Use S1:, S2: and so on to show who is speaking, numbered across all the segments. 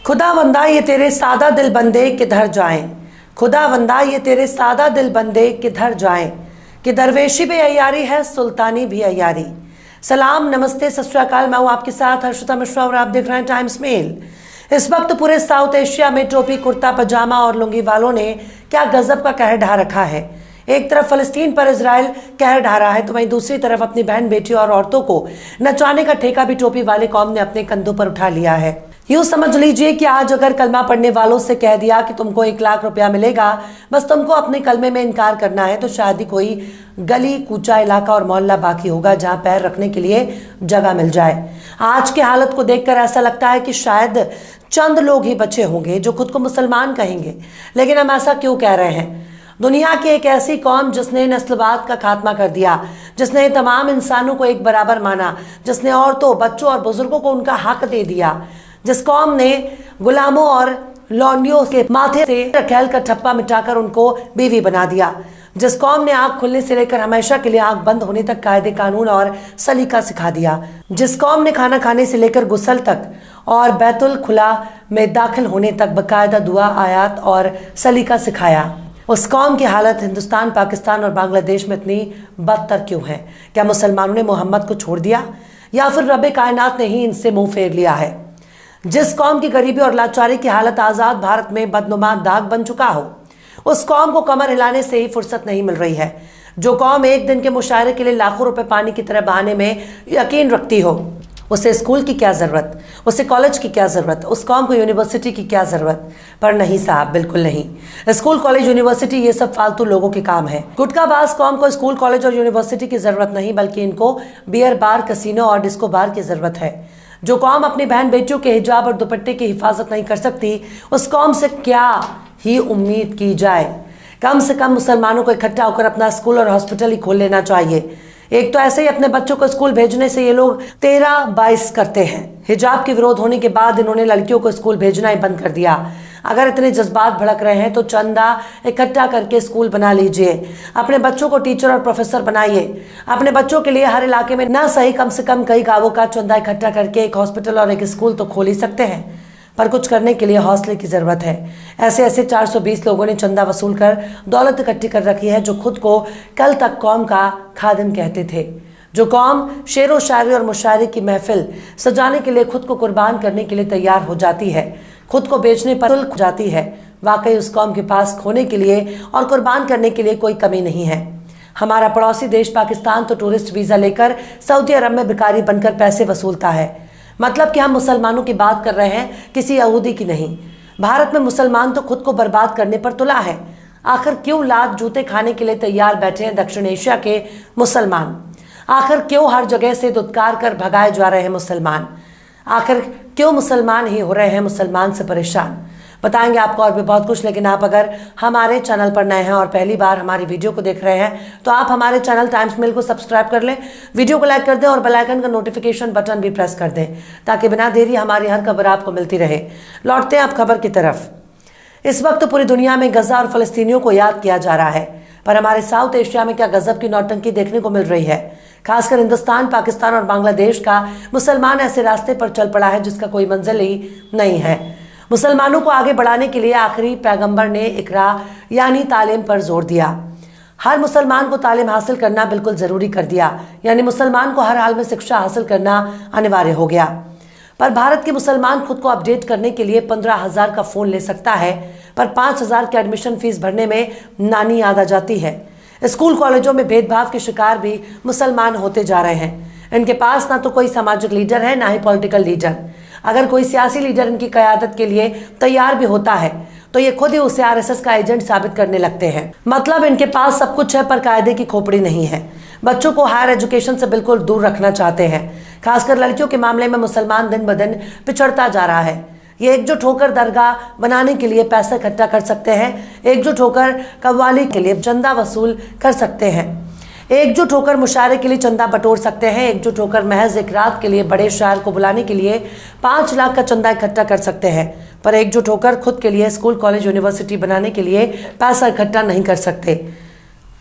S1: खुदावंदा ये तेरे सादा दिल बंदे किधर जाएं, खुदावंदा ये तेरे सादा दिल बंदे किधर जाएं, कि दरवेशी भी अय्यारी है, सुल्तानी भी अय्यारी। सलाम, नमस्ते, सत श्री अकाल। मैं हूं आपके साथ हर्षिता मिश्रा और आप देख रहे हैं टाइम्स मेल। इस वक्त पूरे साउथ एशिया में टोपी, कुर्ता पजामा और लुंगी वालों ने क्या गजब का कहर ढा रखा है। एक तरफ फलस्तीन पर इजराइल कहर ढा रहा है, तो वहीं दूसरी तरफ अपनी बहन, बेटी और औरतों को नचाने का ठेका भी टोपी वाले कौम ने अपने कंधों पर उठा लिया है। यूं समझ लीजिए कि आज अगर कलमा पढ़ने वालों से कह दिया कि तुमको 1 लाख रुपया मिलेगा, बस तुमको अपने कलमे में इनकार करना है, तो शायद ही कोई गली कूचा इलाका और मोहल्ला बाकी होगा जहां पैर रखने के लिए जगह मिल जाए। आज की हालत को देखकर ऐसा लगता है कि शायद चंद लोग ही बचे होंगे जो खुद को मुसलमान कहेंगे। लेकिन हम ऐसा क्यों कह रहे हैं? दुनिया की एक ऐसी कौम जिसने नस्लवाद का खात्मा कर दिया, जिसने तमाम इंसानों को एक बराबर माना, जिसने औरतों, बच्चों और बुजुर्गों को उनका हक दे दिया, जिस कौम ने गुलामों और लौंडियों के माथे से रखेल का ठप्पा मिटाकर उनको बीवी बना दिया, जिस कौम ने आंख खुलने से लेकर हमेशा के लिए आंख बंद होने तक कायदे कानून और सलीका सिखा दिया, जिस कौम ने खाना खाने से लेकर गुस्ल तक और बैतुल खुला में दाखिल होने तक बाकायदा दुआ, आयात और सलीका सिखाया, उस कौम की हालत हिंदुस्तान, पाकिस्तान और बांग्लादेश में इतनी बदतर क्यों है? क्या मुसलमानों ने मोहम्मद को छोड़ दिया या फिर रब्बे कायनात ने ही इनसे मुंह फेर लिया है? जिस कौम की गरीबी और लाचारी की हालत आज़ाद भारत में बदनुमा दाग बन चुका हो, उस कौम को कमर हिलाने से ही फुर्सत नहीं मिल रही है। जो कौम एक दिन के मुशायरे के लिए लाखों रुपए पानी की तरह बहाने में यकीन रखती हो, उसे स्कूल की क्या ज़रूरत, उसे कॉलेज की क्या ज़रूरत, उस कौम को यूनिवर्सिटी की क्या ज़रूरत? पर नहीं साहब, बिल्कुल नहीं। स्कूल, कॉलेज, यूनिवर्सिटी ये सब फालतू लोगों के काम है। गुटखाबाज कौम को स्कूल, कॉलेज और यूनिवर्सिटी की ज़रूरत नहीं, बल्कि इनको बियर बार, कसिनो और डिस्को बार की ज़रूरत है। जो कौम अपनी बहन बेटियों के हिजाब और दुपट्टे की हिफाजत नहीं कर सकती, उस कौम से क्या ही उम्मीद की जाए? कम से कम मुसलमानों को इकट्ठा होकर अपना स्कूल और हॉस्पिटल ही खोल लेना चाहिए। एक तो ऐसे ही अपने बच्चों को स्कूल भेजने से ये लोग 13-22 करते हैं। हिजाब के विरोध होने के बाद इन्होंने लड़कियों को स्कूल भेजना ही बंद कर दिया। अगर इतने जज्बात भड़क रहे हैं तो चंदा इकट्ठा करके स्कूल बना लीजिए, अपने बच्चों को टीचर और प्रोफेसर बनाइए। अपने बच्चों के लिए हर इलाके में ना सही कम से कम कई गांवों का चंदा इकट्ठा करके एक हॉस्पिटल और एक स्कूल तो खोल ही सकते हैं। पर कुछ करने के लिए हौसले की जरूरत है। ऐसे 420 लोगों ने चंदा वसूल कर दौलत इकट्ठी कर रखी है, जो खुद को कल तक कौम का खादिम कहते थे। जो कौम शेरो शायरी और मुशायरे की महफिल सजाने के लिए खुद को कुर्बान करने के लिए तैयार हो जाती है, खुद को बेचने पर तुल जाती है, वाकई उस कौम के पास खोने के लिए और कुर्बान करने के लिए कोई कमी नहीं है। हमारा पड़ोसी देश पाकिस्तान तो टूरिस्ट वीज़ा लेकर सऊदी अरब में भिखारी बनकर पैसे वसूलता है। मतलब कि हम मुसलमानों की बात कर रहे हैं, किसी यहूदी की नहीं। भारत में मुसलमान तो खुद को बर्बाद करने पर तुला है। आखिर क्यों लात जूते खाने के लिए तैयार बैठे हैं दक्षिण एशिया के मुसलमान? आखिर क्यों हर जगह से दुत्कार कर भगाए जा रहे हैं मुसलमान? आखिर क्यों मुसलमान ही हो रहे हैं मुसलमान से परेशान? बताएंगे आपको और भी बहुत कुछ। लेकिन आप अगर हमारे चैनल पर नए हैं और पहली बार हमारी वीडियो को देख रहे हैं, तो आप हमारे चैनल टाइम्स मेल को सब्सक्राइब कर लें, वीडियो को लाइक कर दें और बेल आइकन का नोटिफिकेशन बटन भी प्रेस कर दें, ताकि बिना देरी हमारी हर खबर आपको मिलती रहे। लौटते हैं आप खबर की तरफ। इस वक्त पूरी दुनिया में गजा और फलस्तीनियों को याद किया जा रहा है, पर हमारे साउथ एशिया में क्या गजब की नौटंकी देखने को मिल रही है। खासकर हिंदुस्तान, पाकिस्तान और बांग्लादेश का मुसलमान ऐसे रास्ते पर चल पड़ा है जिसका कोई मंजिल ही नहीं है। मुसलमानों को आगे बढ़ाने के लिए आखिरी पैगंबर ने इकरा यानी तालीम पर जोर दिया। हर मुसलमान को तालीम हासिल करना बिल्कुल ज़रूरी कर दिया, यानी मुसलमान को हर हाल में शिक्षा हासिल करना अनिवार्य हो गया। पर भारत के मुसलमान खुद को अपडेट करने के लिए 15,000 का फ़ोन ले सकता है, पर 5,000 की एडमिशन फीस भरने में नानी याद आ जाती है। स्कूल कॉलेजों में भेदभाव के शिकार भी मुसलमान होते जा रहे हैं। इनके पास ना तो कोई सामाजिक लीडर है, ना ही पॉलिटिकल लीडर। अगर कोई सियासी लीडर इनकी क़यादत के लिए तैयार भी होता है, तो ये खुद ही उसे आरएसएस का एजेंट साबित करने लगते हैं। मतलब इनके पास सब कुछ है, पर कायदे की खोपड़ी नहीं है। बच्चों को हायर एजुकेशन से बिल्कुल दूर रखना चाहते हैं। खासकर लड़कियों के मामले में मुसलमान दिन ब दिन पिछड़ता जा रहा है। ये एकजुट होकर दरगाह बनाने के लिए पैसा इकट्ठा कर सकते हैं, एकजुट होकर कव्वाली के लिए चंदा वसूल कर सकते हैं, एकजुट होकर मुशायरे के लिए चंदा बटोर सकते हैं, एकजुट होकर महज एक रात के लिए बड़े शायर को बुलाने के लिए 5 लाख का चंदा इकट्ठा कर सकते हैं, पर एकजुट होकर खुद के लिए स्कूल, कॉलेज, यूनिवर्सिटी बनाने के लिए पैसा इकट्ठा नहीं कर सकते।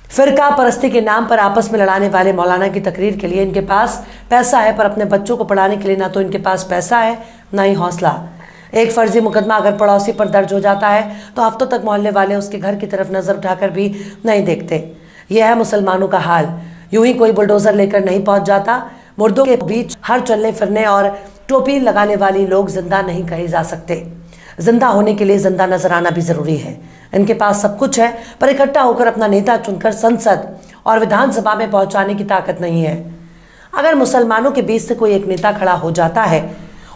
S1: फिरका परस्ती के नाम पर आपस में लड़ाने वाले मौलाना की तकरीर के लिए इनके पास पैसा है, पर अपने बच्चों को पढ़ाने के लिए ना तो इनके पास पैसा है, ना ही हौसला। एक फर्जी मुकदमा अगर पड़ोसी पर दर्ज हो जाता है तो हफ्तों तक मोहल्ले वाले उसके घर की तरफ नजर उठाकर भी नहीं देखते। यह है मुसलमानों का हाल। यूं ही कोई बुलडोजर लेकर नहीं पहुंच जाता। मुर्दों के बीच हर चलने फिरने और टोपी लगाने वाली लोग जिंदा नहीं कहे जा सकते। जिंदा होने के लिए जिंदा नजर आना भी जरूरी है। इनके पास सब कुछ है, पर इकट्ठा होकर अपना नेता चुनकर संसद और विधानसभा में पहुंचाने की ताकत नहीं है। अगर मुसलमानों के बीच से कोई एक नेता खड़ा हो जाता है,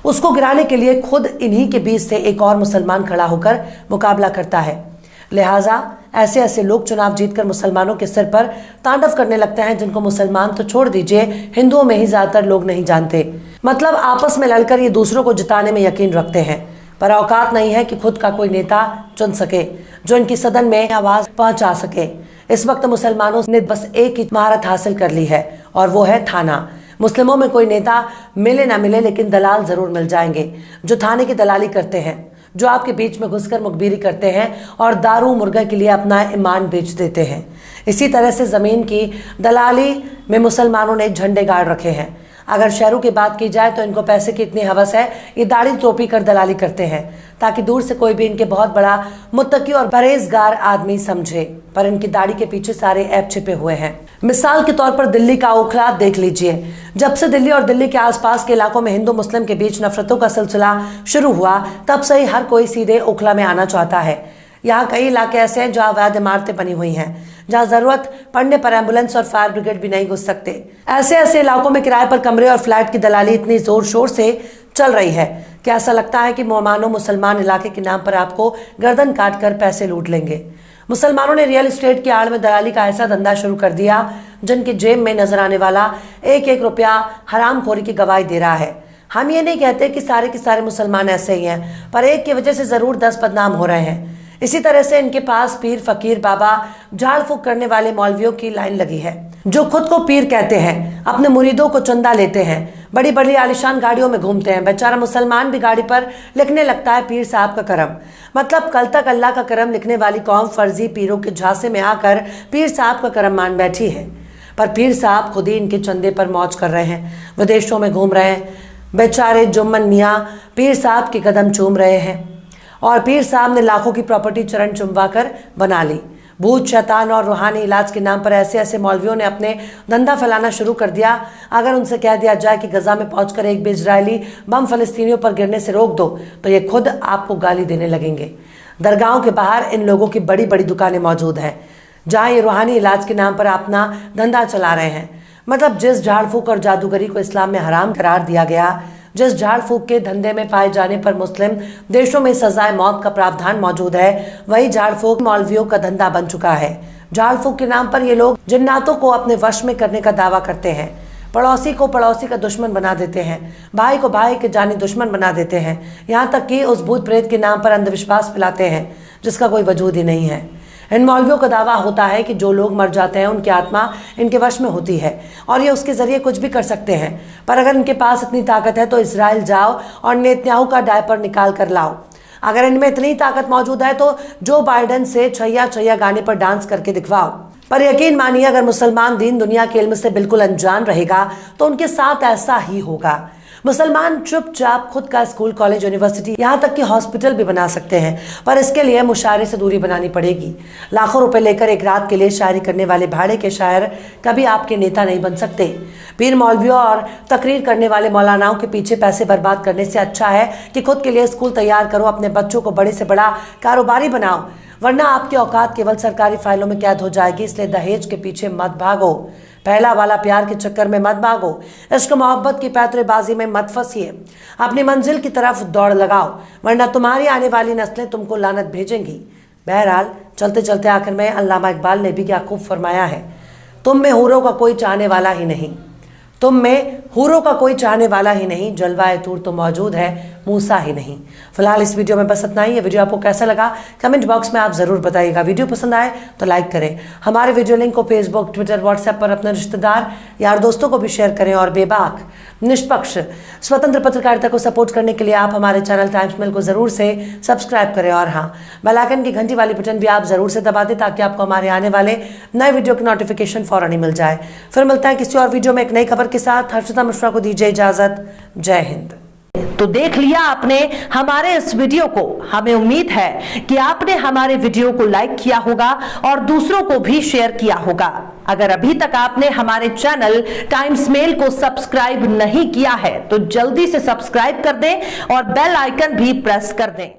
S1: उसको गिराने के लिए खुद इन्हीं के बीच से एक और मुसलमान खड़ा होकर मुकाबला करता है। लिहाजा ऐसे ऐसे लोग चुनाव जीतकर मुसलमानों के सिर पर तांडव करने लगते हैं, जिनको मुसलमान तो छोड़ दीजिए, हिंदुओं में ही ज्यादातर लोग नहीं जानते। मतलब आपस में लड़कर ये दूसरों को जिताने में यकीन रखते हैं, पर औकात नहीं है कि खुद का कोई नेता चुन सके जो इनकी सदन में आवाज पहुंचा सके। इस वक्त मुसलमानों ने बस एक ही महारत हासिल कर ली है, और वो है थाना। मुस्लिमों में कोई नेता मिले ना मिले, लेकिन दलाल जरूर मिल जाएंगे जो थाने की दलाली करते हैं, जो आपके बीच में घुसकर मुखबिरी करते हैं और दारू मुर्गा के लिए अपना ईमान बेच देते हैं। इसी तरह से जमीन की दलाली में मुसलमानों ने झंडे गाड़ रखे हैं। अगर शहरों की बात की जाए तो इनको पैसे की इतनी हवस है, ये दाढ़ी टोपी कर दलाली करते हैं ताकि दूर से कोई भी इनके बहुत बड़ा मुत्तकी और परहेजगार आदमी समझे, पर इनकी दाढ़ी के पीछे सारे ऐप छिपे हुए हैं। मिसाल के तौर पर दिल्ली का ओखला देख लीजिए। जब से दिल्ली और दिल्ली के आसपास के इलाकों में हिंदू मुस्लिम के बीच नफरतों का सिलसिला शुरू हुआ, तब से ही हर कोई सीधे ओखला में आना चाहता है। यहाँ कई इलाके ऐसे हैं जहाँ अवैध इमारतें बनी हुई हैं, जहाँ जरूरत पड़ने पर एम्बुलेंस और फायर ब्रिगेड भी नहीं घुस सकते। ऐसे ऐसे इलाकों में किराए पर कमरे और फ्लैट की दलाली इतनी जोर शोर से चल रही है कि ऐसा लगता है कि मानो मुसलमान इलाके के नाम पर आपको गर्दन काट कर पैसे लूट लेंगे। मुसलमानों ने रियल एस्टेट की आड़ में दलाली का ऐसा धंधा शुरू कर दिया, जिनके जेब में नजर आने वाला एक एक रुपया हरामखोरी की गवाही दे रहा है। हम ये नहीं कहते कि सारे के सारे मुसलमान ऐसे ही हैं, पर एक की वजह से जरूर 10 बदनाम हो रहे हैं। इसी तरह से इनके पास पीर फकीर बाबा झाड़ फूक करने वाले मौलवियों की लाइन लगी है, जो खुद को पीर कहते हैं, अपने मुरीदों को चंदा लेते हैं, बड़ी बड़ी आलिशान गाड़ियों में घूमते हैं। बेचारा मुसलमान भी गाड़ी पर लिखने लगता है पीर साहब का करम। मतलब कल तक अल्लाह का करम लिखने वाली कौम फर्जी पीरों के झांसे में आकर पीर साहब का करम मान बैठी है, पर पीर साहब खुद ही इनके चंदे पर मौज कर रहे हैं, विदेशों में घूम रहे हैं। बेचारे जुम्मन मियाँ पीर साहब के कदम चूम रहे हैं, और पीर साहब ने लाखों की प्रॉपर्टी चरण चुमवा कर बना ली। भूत शैतान और रूहानी इलाज के नाम पर ऐसे ऐसे मौलवियों ने अपने धंधा फैलाना शुरू कर दिया। अगर उनसे कह दिया जाए कि गजा में पहुंचकर एक भी इजरायली बम फलस्तीनियों पर गिरने से रोक दो, तो ये खुद आपको गाली देने लगेंगे। दरगाहों के बाहर इन लोगों की बड़ी बड़ी दुकानें मौजूद हैं, जहां ये रूहानी इलाज के नाम पर अपना धंधा चला रहे हैं। मतलब जिस झाड़ फूक और जादूगरी को इस्लाम में हराम करार दिया गया, जिस झाड़ फूक के धंधे में पाए जाने पर मुस्लिम देशों में सजाए मौत का प्रावधान मौजूद है, वही झाड़ फूक मौलवियों का धंधा बन चुका है। झाड़ फूक के नाम पर ये लोग जिन्नातों को अपने वश में करने का दावा करते हैं, पड़ोसी को पड़ोसी का दुश्मन बना देते हैं, भाई को भाई के जानी दुश्मन बना देते हैं, यहाँ तक कि उस भूत प्रेत के नाम पर अंधविश्वास फैलाते हैं जिसका कोई वजूद ही नहीं है। इन मौलवियों का दावा होता है कि जो लोग मर जाते हैं उनकी आत्मा इनके वश में होती है और ये उसके जरिए कुछ भी कर सकते हैं। पर अगर इनके पास इतनी ताकत है तो इजराइल जाओ और नेतन्याहू का डायपर निकाल कर लाओ। अगर इनमें इतनी ताकत मौजूद है तो जो बाइडेन से छैया छैया गाने पर डांस करके दिखवाओ। पर यकीन मानिए, अगर मुसलमान दीन दुनिया के इल्म से बिल्कुल अनजान रहेगा तो उनके साथ ऐसा ही होगा। मुसलमान चुपचाप खुद का स्कूल, कॉलेज, यूनिवर्सिटी, यहाँ तक कि हॉस्पिटल भी बना सकते हैं, पर इसके लिए मुशायरे से दूरी बनानी पड़ेगी। लाखों रुपए लेकर एक रात के लिए शायरी करने वाले भाड़े के शायर कभी आपके नेता नहीं बन सकते। पीर मौलवियों और तकरीर करने वाले मौलानाओं के पीछे पैसे बर्बाद करने से अच्छा है कि खुद के लिए स्कूल तैयार करो, अपने बच्चों को बड़े से बड़ा कारोबारी बनाओ, वरना आपकी औकात केवल सरकारी फाइलों में कैद हो जाएगी। इसलिए दहेज के पीछे मत भागो, पहला वाला प्यार के चक्कर में मत भागो, इश्क मोहब्बत की पैतरेबाजी में मत फंसिए, अपनी मंजिल की तरफ दौड़ लगाओ, वरना तुम्हारी आने वाली नस्लें तुमको लानत भेजेंगी। बहरहाल चलते चलते आखिर में अल्लामा इकबाल ने भी क्या खूब फरमाया है, तुम में हूरों का कोई चाहने वाला ही नहीं, तुम में हूरों का कोई चाहने वाला ही नहीं, जलवाए तूर तो मौजूद है, मूसा ही नहीं। फिलहाल इस वीडियो में बस इतना ही। ये वीडियो आपको कैसा लगा कमेंट बॉक्स में आप जरूर बताइएगा। वीडियो पसंद आए तो लाइक करें। हमारे वीडियो लिंक को फेसबुक, ट्विटर, व्हाट्सएप पर अपने रिश्तेदार, यार, दोस्तों को भी शेयर करें। और बेबाक, निष्पक्ष, स्वतंत्र पत्रकारिता को सपोर्ट करने के लिए आप हमारे चैनल टाइम्स मिल को जरूर से सब्सक्राइब करें। और हाँ, बेल आइकन की घंटी वाली बटन भी आप जरूर से दबा दें ताकि आपको हमारे आने वाले नए वीडियो की नोटिफिकेशन फौरन ही मिल जाए। फिर मिलता है किसी और वीडियो में एक नई खबर के साथ। हर्षिता मिश्रा को दीजिए इजाजत। जय हिंद।
S2: तो देख लिया आपने हमारे इस वीडियो को। हमें उम्मीद है कि आपने हमारे वीडियो को लाइक किया होगा और दूसरों को भी शेयर किया होगा। अगर अभी तक आपने हमारे चैनल टाइम्स मेल को सब्सक्राइब नहीं किया है तो जल्दी से सब्सक्राइब कर दें और बेल आइकन भी प्रेस कर दें।